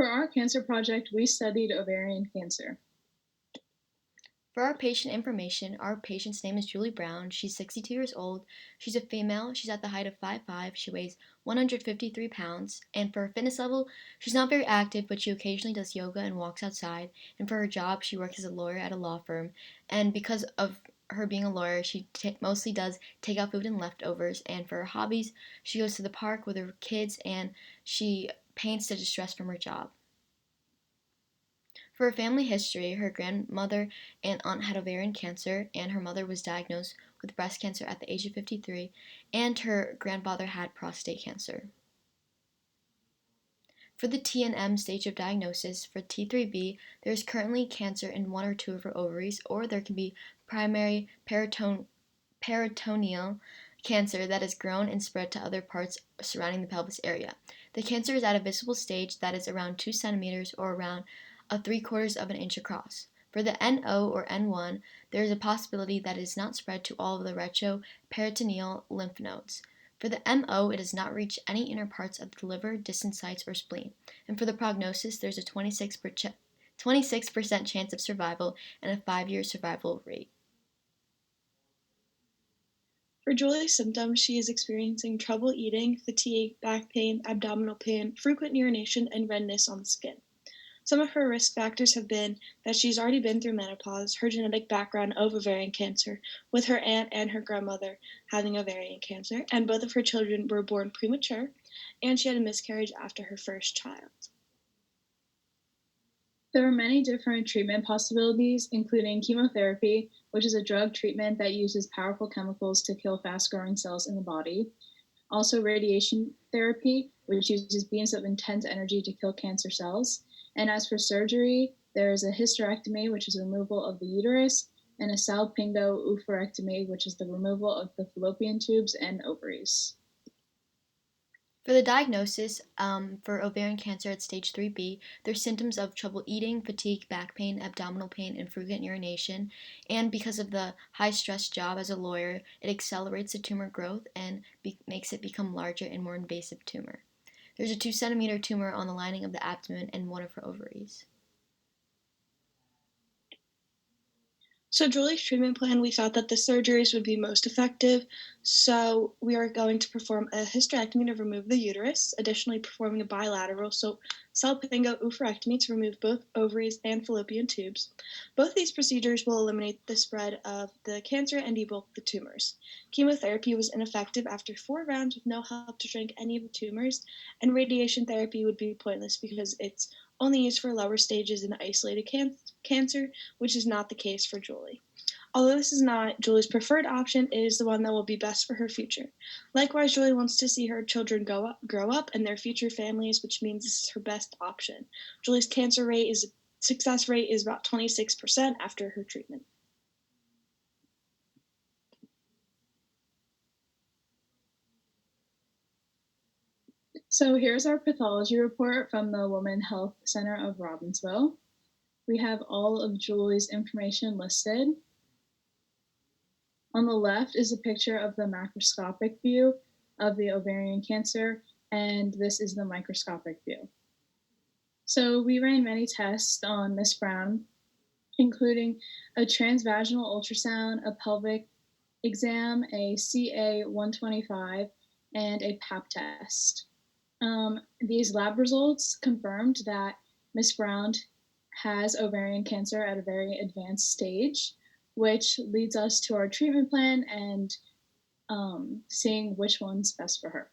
For our cancer project, we studied ovarian cancer. For our patient information, our patient's name is Julie Brown. She's 62 years old. She's a female. She's at the height of 5'5". She weighs 153 pounds. And for her fitness level, she's not very active, but she occasionally does yoga and walks outside. And for her job, she works as a lawyer at a law firm. And because of her being a lawyer, she mostly does takeout food and leftovers. And for her hobbies, she goes to the park with her kids and she paints to distress from her job. For her family history, her grandmother and aunt had ovarian cancer, and her mother was diagnosed with breast cancer at the age of 53, and her grandfather had prostate cancer. For the T and M stage of diagnosis, for T3B, there is currently cancer in one or two of her ovaries, or there can be primary peritoneal cancer that has grown and spread to other parts surrounding the pelvis area. The cancer is at a visible stage that is around 2 centimeters or around a 3/4 of an inch across. For the NO or N1, there is a possibility that it is not spread to all of the retroperitoneal lymph nodes. For the MO, it does not reach any inner parts of the liver, distant sites, or spleen. And for the prognosis, there's a 26% chance of survival and a 5-year survival rate. For Julie's symptoms, she is experiencing trouble eating, fatigue, back pain, abdominal pain, frequent urination, and redness on the skin. Some of her risk factors have been that she's already been through menopause, her genetic background of ovarian cancer, with her aunt and her grandmother having ovarian cancer, and both of her children were born premature, and she had a miscarriage after her first child. There are many different treatment possibilities, including chemotherapy, which is a drug treatment that uses powerful chemicals to kill fast growing cells in the body. Also, radiation therapy, which uses beams of intense energy to kill cancer cells. And as for surgery, there is a hysterectomy, which is removal of the uterus, and a salpingo-oophorectomy, which is the removal of the fallopian tubes and ovaries. For the diagnosis for ovarian cancer at stage 3B, there's symptoms of trouble eating, fatigue, back pain, abdominal pain, and frequent urination. And because of the high stress job as a lawyer, it accelerates the tumor growth and makes it become larger and more invasive tumor. There's a 2 centimeter tumor on the lining of the abdomen and one of her ovaries. So Julie's treatment plan, we thought that the surgeries would be most effective. So we are going to perform a hysterectomy to remove the uterus, additionally performing a bilateral salpingo-oophorectomy to remove both ovaries and fallopian tubes. Both these procedures will eliminate the spread of the cancer and debulk the tumors. Chemotherapy was ineffective after 4 rounds with no help to shrink any of the tumors, and radiation therapy would be pointless because it's only used for lower stages in isolated cancer, which is not the case for Julie. Although this is not Julie's preferred option, it is the one that will be best for her future. Likewise, Julie wants to see her children grow up and their future families, which means this is her best option. Julie's success rate is about 26% after her treatment. So here's our pathology report from the Women Health Center of Robbinsville. We have all of Julie's information listed. On the left is a picture of the macroscopic view of the ovarian cancer, and this is the microscopic view. So we ran many tests on Miss Brown, including a transvaginal ultrasound, a pelvic exam, a CA-125, and a Pap test. These lab results confirmed that Miss Brown has ovarian cancer at a very advanced stage, which leads us to our treatment plan and seeing which one's best for her.